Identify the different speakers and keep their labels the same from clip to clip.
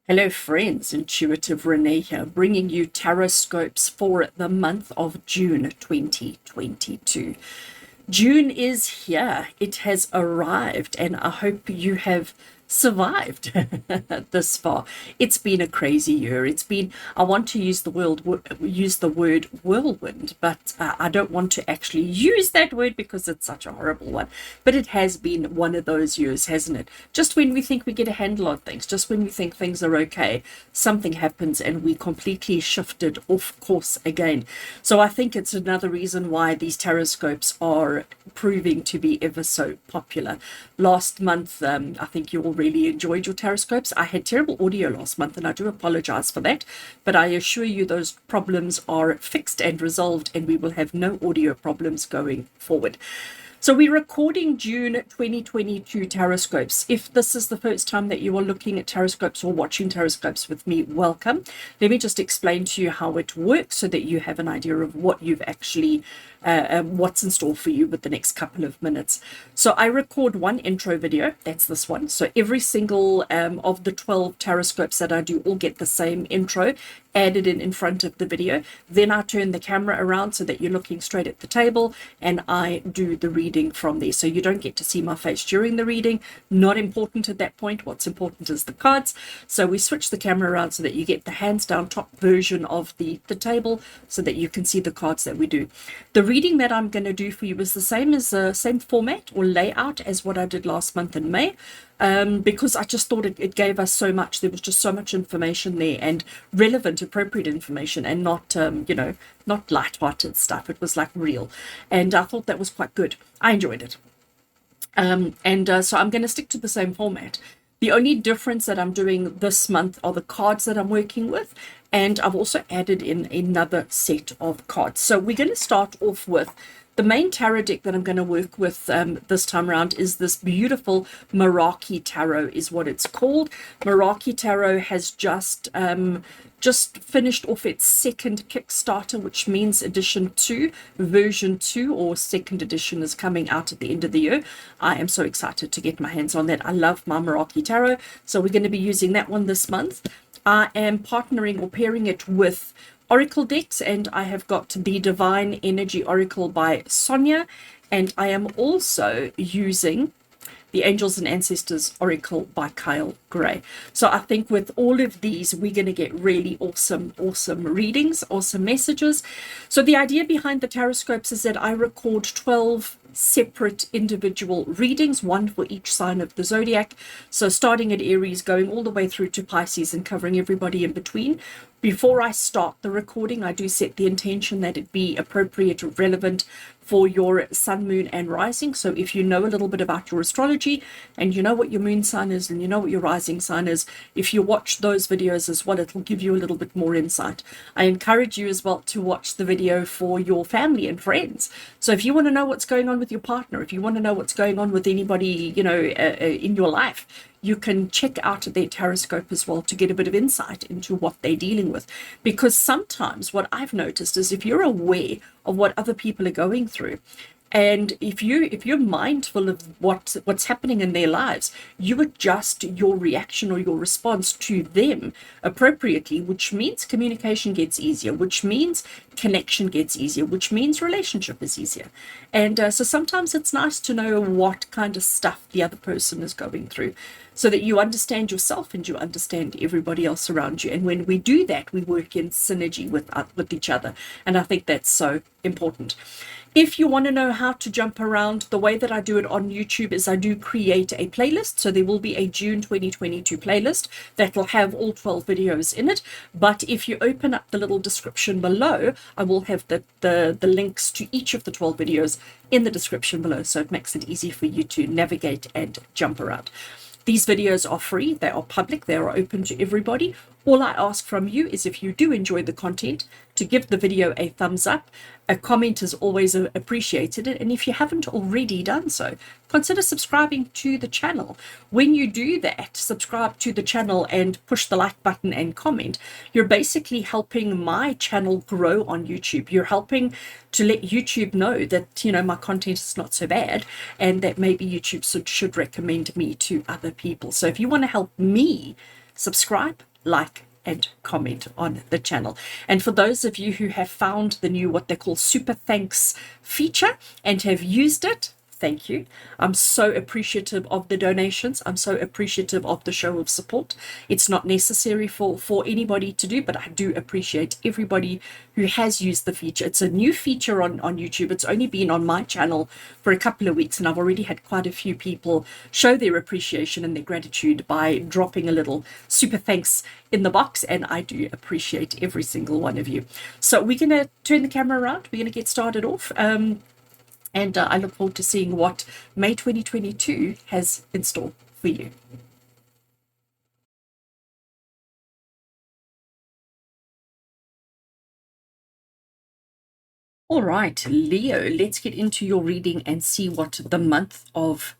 Speaker 1: Hello friends, Intuitive Rene here, bringing you tarot scopes for the month of June 2022. June is here, it has arrived, and I hope you have survived this far. It's been a crazy year. I want to use the word whirlwind, but I don't want to actually use that word because it's such a horrible one. But it has been one of those years, hasn't it? Just when we think we get a handle on things, just when we think things are okay, something happens and we completely shifted off course again. So I think it's another reason why these tarot scopes are proving to be ever so popular. Last month, I think you all really enjoyed your tarot scopes. I had terrible audio last month, and I do apologize for that, but I assure you those problems are fixed and resolved, and we will have no audio problems going forward. So we're recording June 2022 tarot scopes. If this is the first time that you are looking at tarot scopes or watching tarot scopes with me, welcome. Let me just explain to you how it works so that you have an idea of what you've actually what's in store for you with the next couple of minutes. So I record one intro video, that's this one. So every single of the 12 tarot scopes that I do all get the same intro added in front of the video. Then I turn the camera around so that you're looking straight at the table, and I do the reading from there. So you don't get to see my face during the reading. Not important at that point. What's important is the cards. So we switch the camera around so that you get the hands down top version of the table so that you can see the cards that we do. The reading that I'm going to do for you is the same format or layout as what I did last month in May. Because I just thought it gave us so much. There was just so much information there, and relevant, appropriate information, and not, not light-hearted stuff. It was like real. And I thought that was quite good. I enjoyed it. So I'm going to stick to the same format. The only difference that I'm doing this month are the cards that I'm working with, and I've also added in another set of cards. So we're going to start off with the main tarot deck that I'm going to work with this time around is this beautiful Meraki Tarot is what it's called. Meraki Tarot has just finished off its second Kickstarter, which means edition 2, version 2 or second edition is coming out at the end of the year. I am so excited to get my hands on that. I love my Meraki Tarot, so we're going to be using that one this month. I am partnering or pairing it with Oracle decks, and I have got the Divine Energy Oracle by Sonia, and I am also using the Angels and Ancestors Oracle by Kyle Gray. So I think with all of these, we're going to get really awesome readings, awesome messages. So the idea behind the tarot scopes is that I record 12 separate individual readings, one for each sign of the zodiac. So starting at Aries, going all the way through to Pisces and covering everybody in between. Before I start the recording, I do set the intention that it be appropriate or relevant for your sun, moon, and rising. So if you know a little bit about your astrology and you know what your moon sign is and you know what your rising sign is, if you watch those videos as well, it will give you a little bit more insight. I encourage you as well to watch the video for your family and friends. So if you want to know what's going on with your partner, if you want to know what's going on with anybody, in your life, you can check out their tarot scope as well to get a bit of insight into what they're dealing with. Because sometimes what I've noticed is if you're aware of what other people are going through, and if you're mindful of what's happening in their lives, you adjust your reaction or your response to them appropriately, which means communication gets easier, which means connection gets easier, which means relationship is easier. And so sometimes it's nice to know what kind of stuff the other person is going through, so that you understand yourself and you understand everybody else around you. And when we do that, we work in synergy with each other. And I think that's so important. If you want to know how to jump around, the way that I do it on YouTube is I do create a playlist. So there will be a June 2022 playlist that will have all 12 videos in it. But if you open up the little description below, I will have the links to each of the 12 videos in the description below. So it makes it easy for you to navigate and jump around. These videos are free, they are public, they are open to everybody. All I ask from you is, if you do enjoy the content, to give the video a thumbs up. A comment is always appreciated, and if you haven't already done so, consider subscribing to the channel. When you do that, subscribe to the channel and push the like button and comment, you're basically helping my channel grow on YouTube. You're helping to let YouTube know that, my content is not so bad, and that maybe YouTube should recommend me to other people. So if you want to help me, subscribe, like, and comment on the channel. And for those of you who have found the new, what they call super thanks feature and have used it, thank you. I'm so appreciative of the donations. I'm so appreciative of the show of support. It's not necessary for anybody to do, but I do appreciate everybody who has used the feature. It's a new feature on YouTube. It's only been on my channel for a couple of weeks, and I've already had quite a few people show their appreciation and their gratitude by dropping a little super thanks in the box, and I do appreciate every single one of you. So we're going to turn the camera around. We're going to get started off. And I look forward to seeing what May 2022 has in store for you. All right, Leo, let's get into your reading and see what the month of,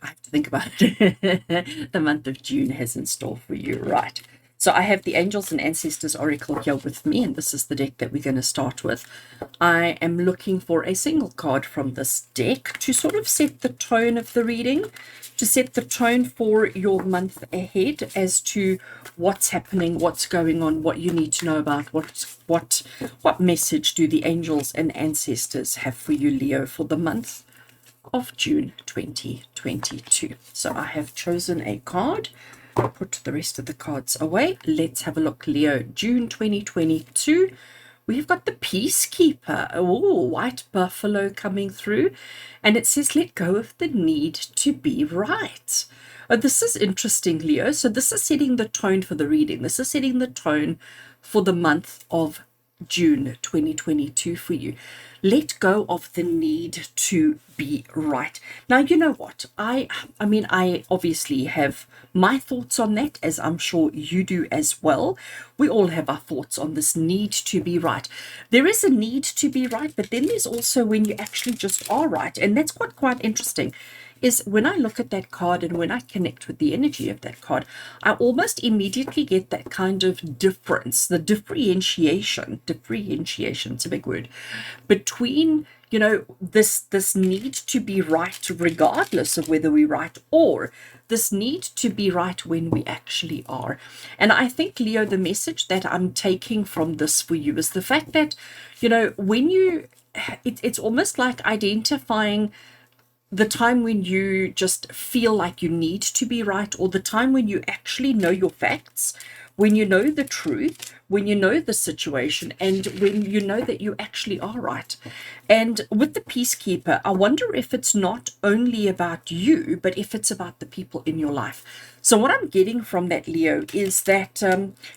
Speaker 1: I have to think about it, the month of June has in store for you. Right. So I have the Angels and Ancestors Oracle here with me, and this is the deck that we're going to start with. I am looking for a single card from this deck to sort of set the tone of the reading, to set the tone for your month ahead as to what's happening, what's going on, what you need to know about, what message do the Angels and Ancestors have for you, Leo, for the month of June 2022. So I have chosen a card. Put the rest of the cards away. Let's have a look, Leo. June 2022. We've got the Peacekeeper. Oh, white buffalo coming through. And it says, let go of the need to be right. Oh, this is interesting, Leo. So this is setting the tone for the reading. This is setting the tone for the month of June 2022 for you. Let go of the need to be right. Now, you know what? I mean, I obviously have my thoughts on that, as I'm sure you do as well. We all have our thoughts on this need to be right. There is a need to be right, but then there's also when you actually just are right. And that's quite interesting. Is when I look at that card and when I connect with the energy of that card, I almost immediately get that kind of difference, the differentiation, it's a big word, between, you know, this need to be right regardless of whether we're right, or this need to be right when we actually are. And I think, Leo, the message that I'm taking from this for you is the fact that, you know, when you, it's almost like identifying the time when you just feel like you need to be right, or the time when you actually know your facts, when you know the truth, when you know the situation, and when you know that you actually are right. And with the Peacekeeper, I wonder if it's not only about you, but if it's about the people in your life. So what I'm getting from that, Leo, is that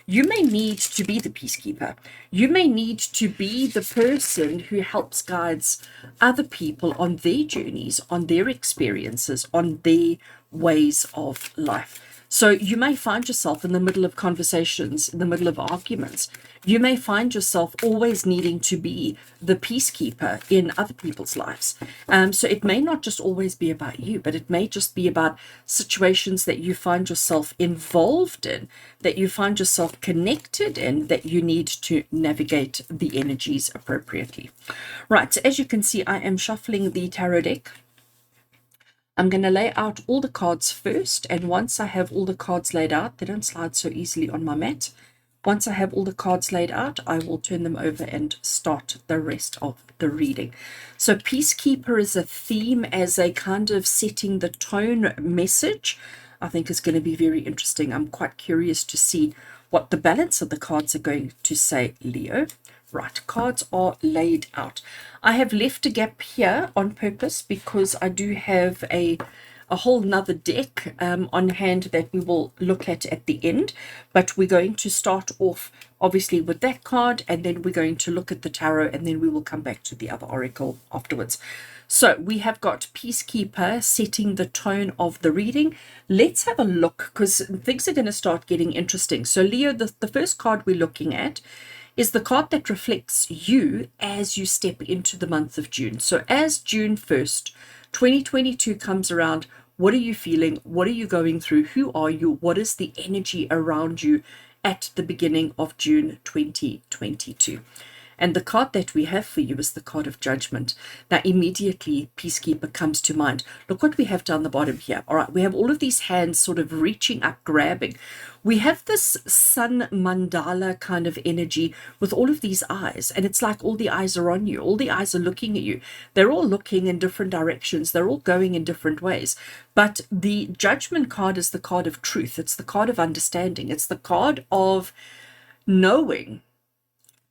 Speaker 1: you may need to be the Peacekeeper. You may need to be the person who helps guides other people on their journeys, on their experiences, on their ways of life. So you may find yourself in the middle of conversations, in the middle of arguments. You may find yourself always needing to be the peacekeeper in other people's lives. So it may not just always be about you, but it may just be about situations that you find yourself involved in, that you find yourself connected in, that you need to navigate the energies appropriately. Right, so as you can see, I am shuffling the tarot deck. I'm going to lay out all the cards first, and once I have all the cards laid out, they don't slide so easily on my mat. Once I have all the cards laid out, I will turn them over and start the rest of the reading. So Peacekeeper is a theme, as a kind of setting the tone message. I think is going to be very interesting. I'm quite curious to see what the balance of the cards are going to say, Leo. Right, cards are laid out. I have left a gap here on purpose because I do have a whole nother deck on hand that we will look at the end, but we're going to start off obviously with that card, and then we're going to look at the tarot, and then we will come back to the other oracle afterwards. So we have got Peacekeeper setting the tone of the reading. Let's have a look, because things are going to start getting interesting. So Leo, the first card we're looking at is the card that reflects you as you step into the month of June. So as June 1st, 2022 comes around, what are you feeling? What are you going through? Who are you? What is the energy around you at the beginning of June 2022? And the card that we have for you is the card of Judgment. Now, immediately, Peacekeeper comes to mind. Look what we have down the bottom here. All right, we have all of these hands sort of reaching up, grabbing. We have this sun mandala kind of energy with all of these eyes, and it's like all the eyes are on you. All the eyes are looking at you. They're all looking in different directions. They're all going in different ways. But the Judgment card is the card of truth. It's the card of understanding. It's the card of knowing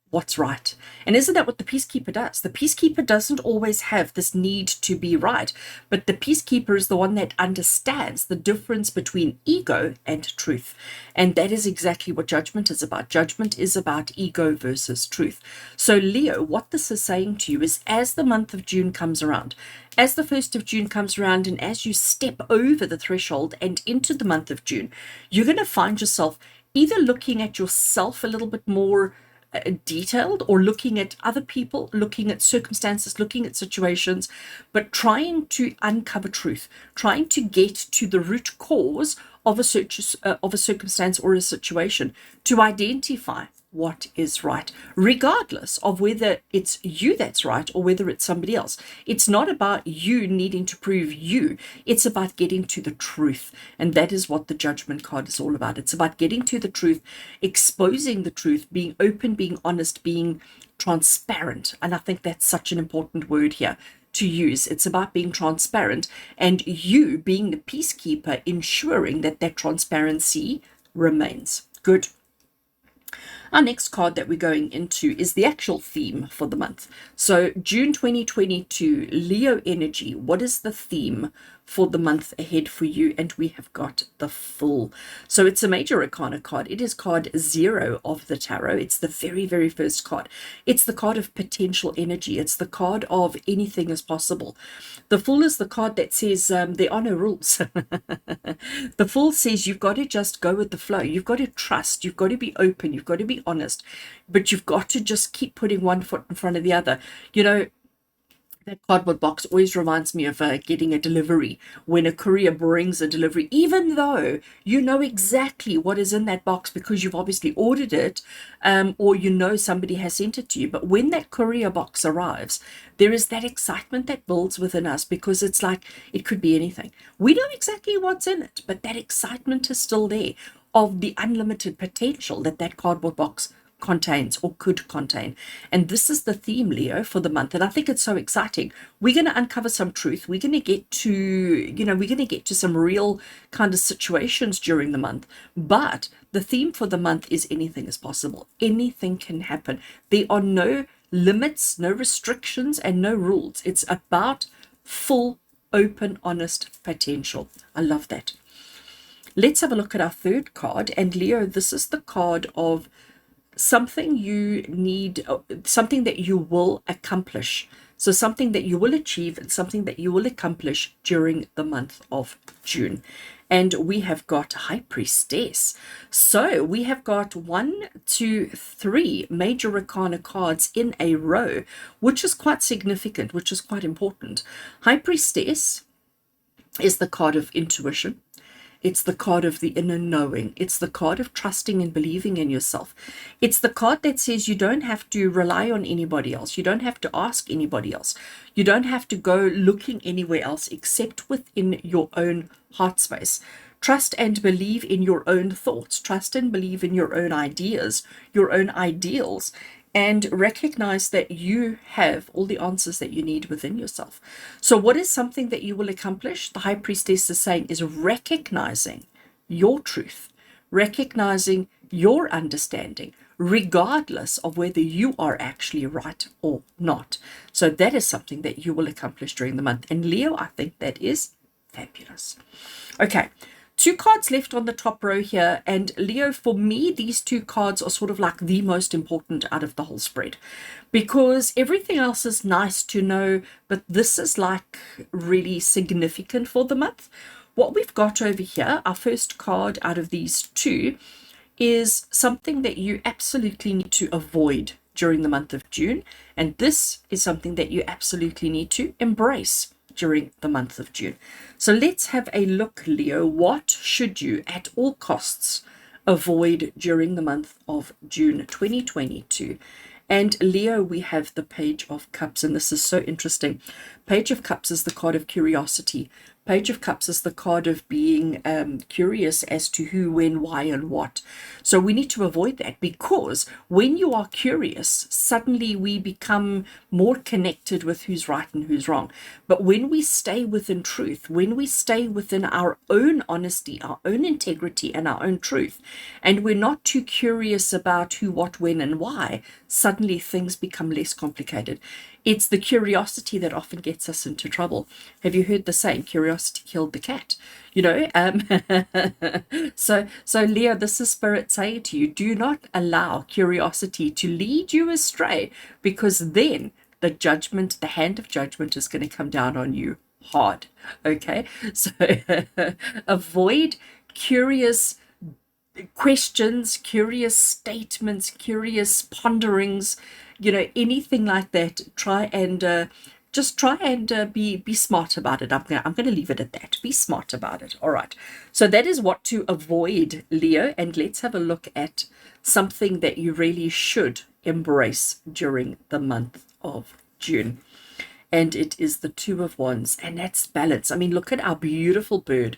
Speaker 1: what's right. And isn't that what the Peacekeeper does? The Peacekeeper doesn't always have this need to be right, but the Peacekeeper is the one that understands the difference between ego and truth. And that is exactly what Judgment is about. Judgment is about ego versus truth. So Leo, what this is saying to you is, as the month of June comes around, as the 1st of June comes around, and as you step over the threshold and into the month of June, you're going to find yourself either looking at yourself a little bit more detailed, or looking at other people, looking at circumstances, looking at situations, but trying to uncover truth, trying to get to the root cause of a circumstance or a situation, to identify what is right, regardless of whether it's you that's right or whether it's somebody else. It's not about you needing to prove you. It's about getting to the truth. And that is what the Judgment card is all about. It's about getting to the truth, exposing the truth, being open, being honest, being transparent. And I think that's such an important word here to use. It's about being transparent, and you being the Peacekeeper, ensuring that that transparency remains. Good. Our next card that we're going into is the actual theme for the month. So June 2022, Leo energy. What is the theme for the month ahead for you? And we have got the Fool. So it's a major arcana card. It is card 0 of the tarot. It's the very, very first card. It's the card of potential energy. It's the card of anything is possible. The Fool is the card that says there are no rules. The Fool says you've got to just go with the flow. You've got to trust. You've got to be open. You've got to be honest. But you've got to just keep putting one foot in front of the other. You know, that cardboard box always reminds me of getting a delivery. When a courier brings a delivery, even though you know exactly what is in that box because you've obviously ordered it, or you know somebody has sent it to you. But when that courier box arrives, there is that excitement that builds within us, because it's like it could be anything. We know exactly what's in it, but that excitement is still there of the unlimited potential that that cardboard box contains or could contain. And this is the theme, Leo, for the month. And I think it's so exciting. We're going to uncover some truth. We're going to get to, we're going to get to some real kind of situations during the month. But the theme for the month is anything is possible. Anything can happen. There are no limits, no restrictions, and no rules. It's about full, open, honest potential. I love that. Let's have a look at our third card. And Leo, this is the card of something you need, something that you will accomplish. So something that you will achieve and something that you will accomplish during the month of June. And we have got High Priestess. So we have got 1, 2, 3 major arcana cards in a row, which is quite significant, which is quite important. High Priestess is the card of intuition. It's the card of the inner knowing. It's the card of trusting and believing in yourself. It's the card that says you don't have to rely on anybody else. You don't have to ask anybody else. You don't have to go looking anywhere else except within your own heart space. Trust and believe in your own thoughts. Trust and believe in your own ideas, your own ideals, and recognize that you have all the answers that you need within yourself. So what is something that you will accomplish? The High Priestess is saying is recognizing your truth, recognizing your understanding, regardless of whether you are actually right or not. So that is something that you will accomplish during the month. And Leo, I think that is fabulous. Okay. 2 cards left on the top row here, and Leo, for me, these 2 cards are sort of like the most important out of the whole spread, because everything else is nice to know, but this is like really significant for the month. What we've got over here, our first card out of these 2, is something that you absolutely need to avoid during the month of June, and this is something that you absolutely need to embrace during the month of June. So let's have a look, Leo. What should you at all costs avoid during the month of June 2022? And Leo, we have the Page of Cups, and this is so interesting. Page of Cups is the card of curiosity. Page of Cups is the card of being curious as to who, when, why, and what. So we need to avoid that, because when you are curious, suddenly we become more connected with who's right and who's wrong. But when we stay within truth, when we stay within our own honesty, our own integrity, and our own truth, and we're not too curious about who, what, when, and why, suddenly things become less complicated. It's the curiosity that often gets us into trouble. Have you heard the saying, curiosity killed the cat? You know, so Leo, this is Spirit saying to you, do not allow curiosity to lead you astray, because then the judgment, the hand of judgment is going to come down on you hard. Okay, so avoid curious questions, curious statements, curious ponderings, you know, anything like that. Try and just try and be smart about it. I'm gonna leave it at that. Be smart about it. All right. So that is what to avoid, Leo. And let's have a look at something that you really should embrace during the month of June. And it is the Two of Wands, and that's balance. I mean, look at our beautiful bird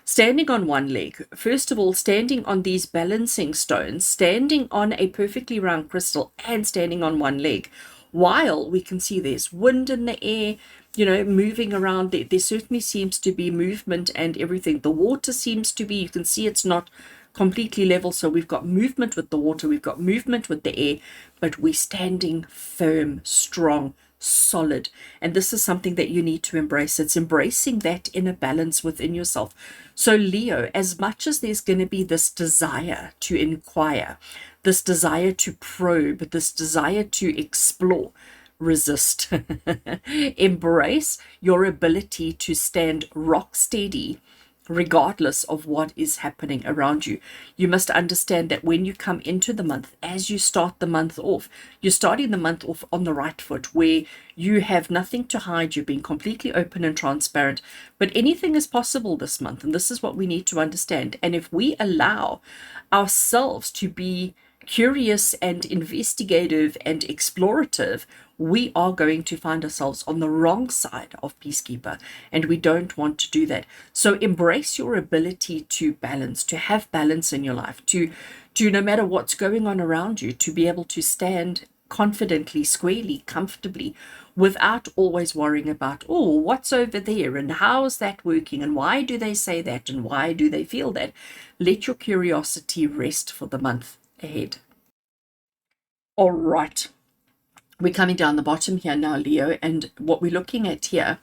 Speaker 1: standing on one leg. First of all, standing on these balancing stones, standing on a perfectly round crystal, and standing on one leg. While we can see there's wind in the air, you know, moving around. There certainly seems to be movement and everything. The water seems to be, you can see it's not completely level. So we've got movement with the water, we've got movement with the air, but we're standing firm, strong, solid. And this is something that you need to embrace. It's embracing that inner balance within yourself. So Leo, as much as there's going to be this desire to inquire, this desire to probe, this desire to explore, resist. Embrace your ability to stand rock steady regardless of what is happening around you. You must understand that when you come into the month, as you start the month off, you're starting the month off on the right foot, where you have nothing to hide. You're being completely open and transparent, but anything is possible this month. And this is what we need to understand. And if we allow ourselves to be curious and investigative and explorative, we are going to find ourselves on the wrong side of Peacekeeper, and we don't want to do that. So embrace your ability to balance, to have balance in your life, to no matter what's going on around you, to be able to stand confidently, squarely, comfortably, without always worrying about, oh, what's over there and how is that working and why do they say that and why do they feel that. Let your curiosity rest for the month ahead. All right. We're coming down the bottom here now, Leo, and what we're looking at here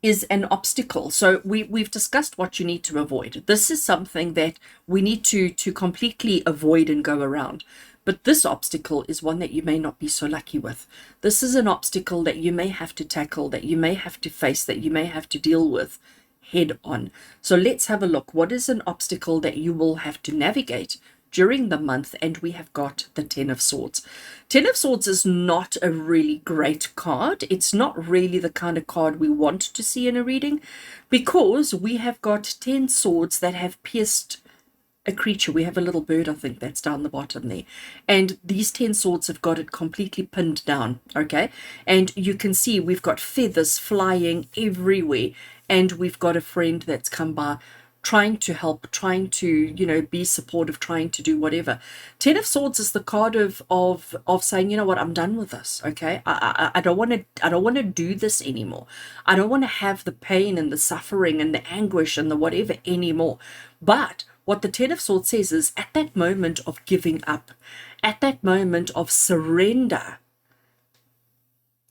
Speaker 1: is an obstacle. So we've discussed what you need to avoid. This is something that we need to completely avoid and go around. But this obstacle is one that you may not be so lucky with. This is an obstacle that you may have to tackle, that you may have to face, that you may have to deal with head on. So let's have a look. What is an obstacle that you will have to navigate during the month? And we have got the Ten of Swords. Ten of Swords is not a really great card. It's not really the kind of card we want to see in a reading, because we have got 10 swords that have pierced a creature. We have a little bird, I think, that's down the bottom there, and these 10 swords have got it completely pinned down. Okay, and you can see we've got feathers flying everywhere, and we've got a friend that's come by trying to help, trying to, you know, be supportive, trying to do whatever. Ten of Swords is the card of saying, you know what, I'm done with this. Okay, I don't want to do this anymore. I don't want to have the pain and the suffering and the anguish and the whatever anymore. But what the Ten of Swords says is, at that moment of giving up, at that moment of surrender,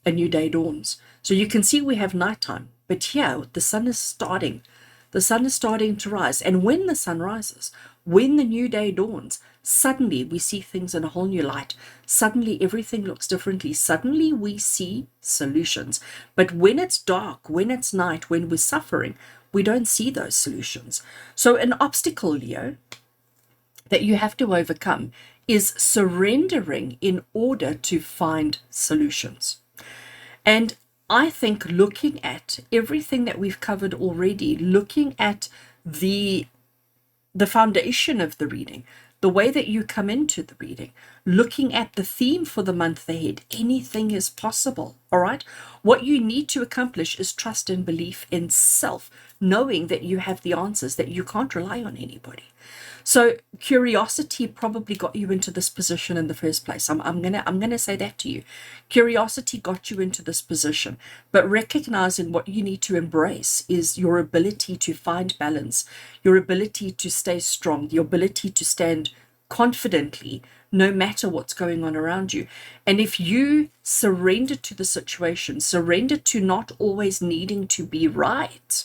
Speaker 1: a new day dawns. So you can see we have nighttime, but here the sun is starting. The sun is starting to rise. And when the sun rises, when the new day dawns, suddenly we see things in a whole new light. Suddenly everything looks differently. Suddenly we see solutions. But when it's dark, when it's night, when we're suffering, we don't see those solutions. So an obstacle, Leo, that you have to overcome is surrendering in order to find solutions. And I think looking at everything that we've covered already, looking at the foundation of the reading, the way that you come into the reading, looking at the theme for the month ahead, anything is possible. All right. What you need to accomplish is trust and belief in self, knowing that you have the answers, that you can't rely on anybody. So curiosity probably got you into this position in the first place. I'm gonna say that to you. Curiosity got you into this position, but recognizing what you need to embrace is your ability to find balance, your ability to stay strong, your ability to stand confidently no matter what's going on around you. And if you surrender to the situation, surrender to not always needing to be right,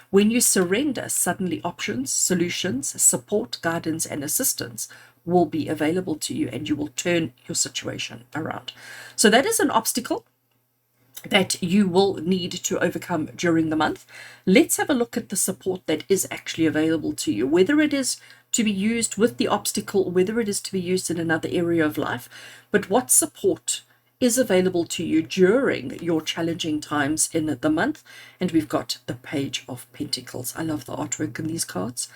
Speaker 1: when you surrender, suddenly options, solutions, support, guidance, and assistance will be available to you, and you will turn your situation around. So that is an obstacle that you will need to overcome during the month. Let's have a look at the support that is actually available to you, whether it is to be used with the obstacle, whether it is to be used in another area of life, but what support is available to you during your challenging times in the month. And we've got the Page of Pentacles. I love the artwork in these cards.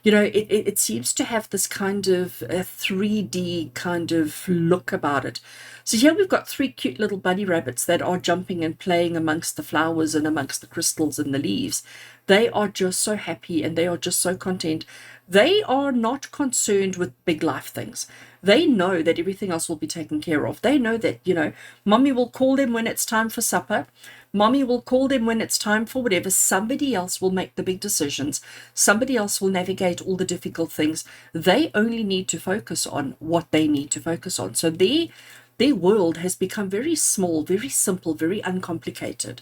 Speaker 1: You know, it seems to have this kind of a 3D kind of look about it. So here we've got three cute little bunny rabbits that are jumping and playing amongst the flowers and amongst the crystals and the leaves. They are just so happy and they are just so content. They are not concerned with big life things. They know that everything else will be taken care of. They know that, you know, mommy will call them when it's time for supper. Mommy will call them when it's time for whatever. Somebody else will make the big decisions. Somebody else will navigate all the difficult things. They only need to focus on what they need to focus on. So their world has become very small, very simple, very uncomplicated.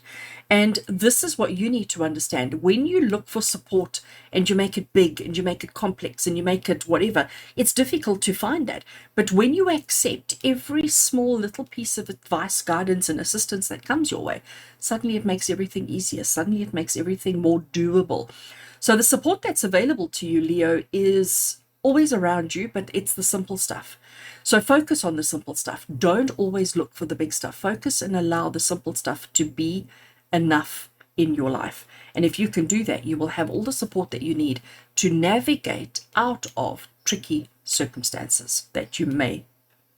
Speaker 1: And this is what you need to understand. When you look for support and you make it big and you make it complex and you make it whatever, it's difficult to find that. But when you accept every small little piece of advice, guidance, and assistance that comes your way, suddenly it makes everything easier. Suddenly it makes everything more doable. So the support that's available to you, Leo, is always around you, but it's the simple stuff. So focus on the simple stuff. Don't always look for the big stuff. Focus and allow the simple stuff to be enough in your life. And if you can do that, you will have all the support that you need to navigate out of tricky circumstances that you may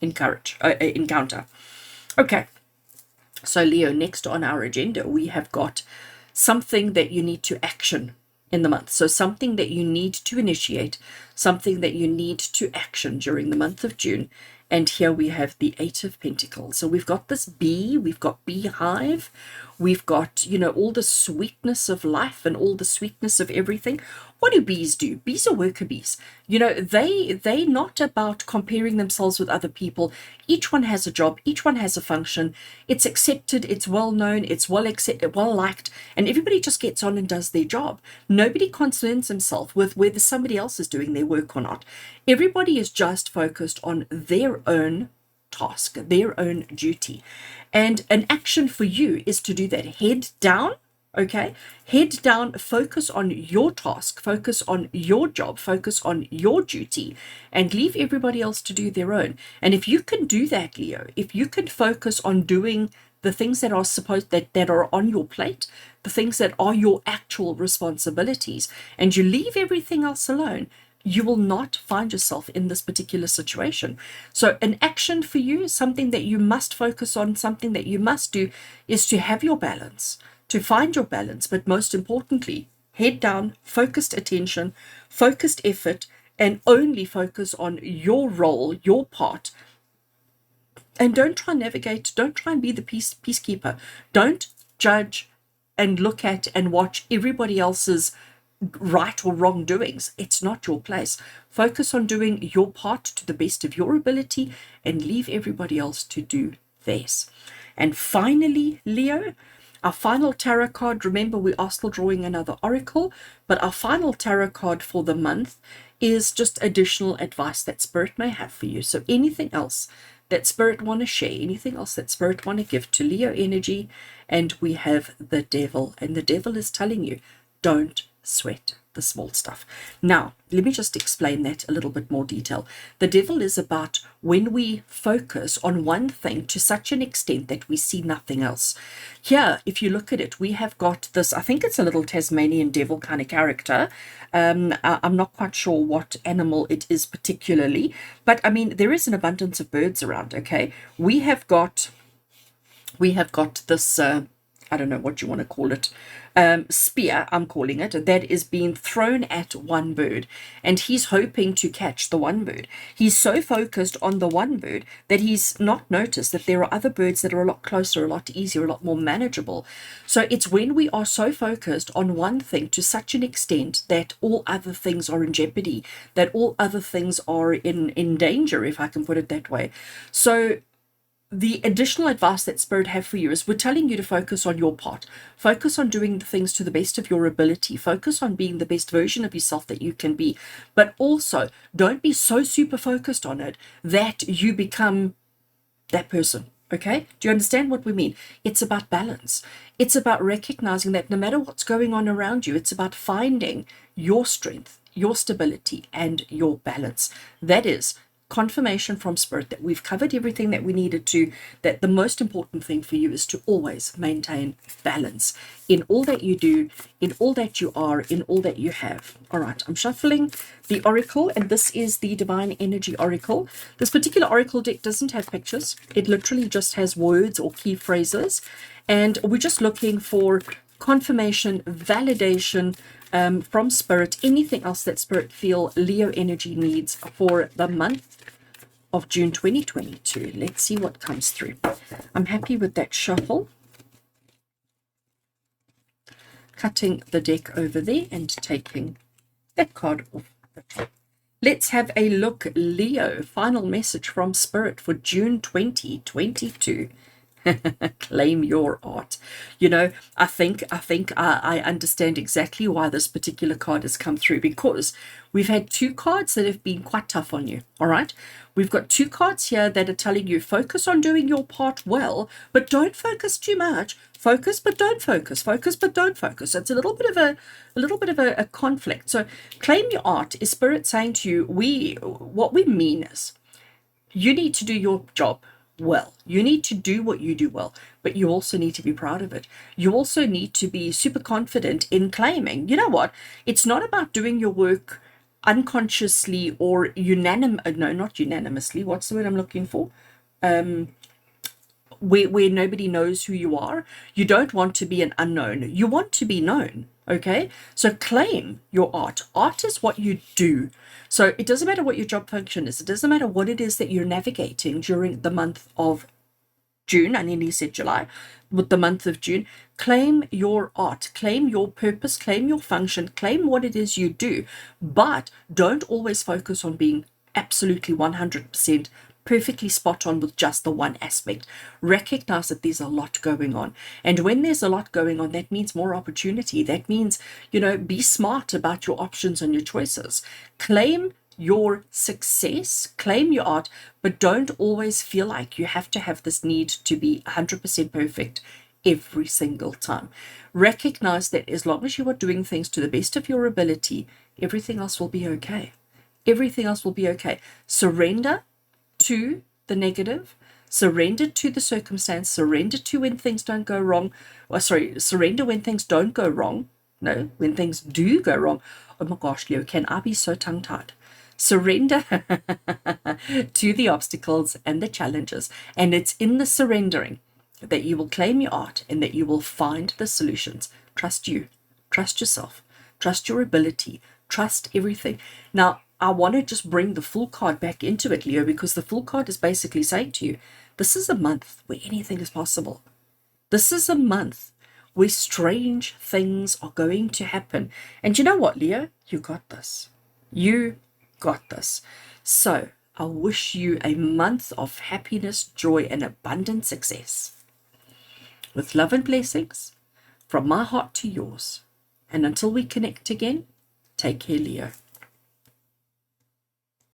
Speaker 1: encounter. Okay. So Leo, next on our agenda, we have got something that you need to action in the month. So something that you need to initiate, something that you need to action during the month of June. And here we have the Eight of Pentacles. So we've got this bee, we've got beehive, we've got, you know, all the sweetness of life and all the sweetness of everything. What do bees do? Bees are worker bees. You know, they're not about comparing themselves with other people. Each one has a job, each one has a function. It's accepted, it's well known, it's well accepted, well liked, and everybody just gets on and does their job. Nobody concerns himself with whether somebody else is doing their work or not. Everybody is just focused on their own task, their own duty. And an action for you is to do that. Head down. Okay, head down, focus on your task, focus on your job, focus on your duty, and leave everybody else to do their own. And if you can do that, Leo, if you can focus on doing the things that are that are on your plate, the things that are your actual responsibilities, and you leave everything else alone, you will not find yourself in this particular situation. So an action for you, something that you must focus on, something that you must do, is to have your balance, to find your balance, but most importantly, head down, focused attention, focused effort, and only focus on your role, your part. And don't try and navigate, don't try and be the peacekeeper. Don't judge and look at and watch everybody else's right or wrong doings. It's not your place. Focus on doing your part to the best of your ability and leave everybody else to do theirs. And finally, Leo, our final tarot card, remember we are still drawing another oracle, but our final tarot card for the month is just additional advice that Spirit may have for you. So anything else that Spirit want to share, anything else that Spirit want to give to Leo energy, and we have the Devil, and the Devil is telling you, don't sweat the small stuff. Now, let me just explain that a little bit more detail. The devil is about when we focus on one thing to such an extent that we see nothing else. Here, if you look at it, we have got this, I think it's a little Tasmanian devil kind of character. I'm not quite sure what animal it is particularly, but I mean, there is an abundance of birds around, okay? We have got this, I don't know what you want to call it, spear, I'm calling it, that is being thrown at one bird, and he's hoping to catch the one bird. He's so focused on the one bird that he's not noticed that there are other birds that are a lot closer, a lot easier, a lot more manageable. So it's when we are so focused on one thing to such an extent that all other things are in jeopardy, that all other things are in danger, if I can put it that way. So the additional advice that Spirit have for you is we're telling you to focus on your part. Focus on doing the things to the best of your ability. Focus on being the best version of yourself that you can be. But also, don't be so super focused on it that you become that person. Okay? Do you understand what we mean? It's about balance. It's about recognizing that no matter what's going on around you, it's about finding your strength, your stability, and your balance. That is confirmation from Spirit that we've covered everything that we needed to, that the most important thing for you is to always maintain balance in all that you do, in all that you are, in all that you have. All right, I'm shuffling the Oracle, and this is the Divine Energy Oracle. This particular Oracle deck doesn't have pictures. It literally just has words or key phrases, and we're just looking for confirmation, validation, from Spirit, anything else that Spirit feel Leo energy needs for the month of June 2022. Let's see what comes through. I'm happy with that shuffle. Cutting the deck over there and taking that card off the top. Let's have a look, Leo. Final message from Spirit for June 2022. Claim your art. You know, I think I understand exactly why this particular card has come through, because we've had two cards that have been quite tough on you. All right, we've got two cards here that are telling you focus on doing your part well, but don't focus too much. Focus but don't focus. Focus but don't focus. It's a little bit of a conflict. So claim your art is Spirit saying to you, what we mean is you need to do your job well. You need to do what you do well, but you also need to be proud of it. You also need to be super confident in claiming, you know what, it's not about doing your work unconsciously or not unanimously, what's the word I'm looking for, where nobody knows who you are. You don't want to be an unknown. You want to be known. Okay, so claim your art. Art is what you do. So it doesn't matter what your job function is. It doesn't matter what it is that you're navigating during the month of June. I nearly said July. With the month of June, claim your art, claim your purpose, claim your function, claim what it is you do. But don't always focus on being absolutely 100% perfectly spot on with just the one aspect. Recognize that there's a lot going on, and when there's a lot going on, that means more opportunity. That means, you know, be smart about your options and your choices. Claim your success, claim your art, but don't always feel like you have to have this need to be 100% perfect every single time. Recognize that as long as you are doing things to the best of your ability, everything else will be okay. Everything else will be okay. Surrender to the negative, surrender to the circumstance, surrender to when things don't go wrong, surrender when things don't go wrong, no, when things do go wrong. Oh my gosh, Leo, can I be so tongue-tied? Surrender to the obstacles and the challenges, and it's in the surrendering that you will claim your art and that you will find the solutions. Trust you, trust yourself, trust your ability, trust everything. Now, I want to just bring the Fool card back into it, Leo, because the Fool card is basically saying to you, this is a month where anything is possible. This is a month where strange things are going to happen. And you know what, Leo? You got this. You got this. So I wish you a month of happiness, joy, and abundant success. With love and blessings from my heart to yours. And until we connect again, take care, Leo.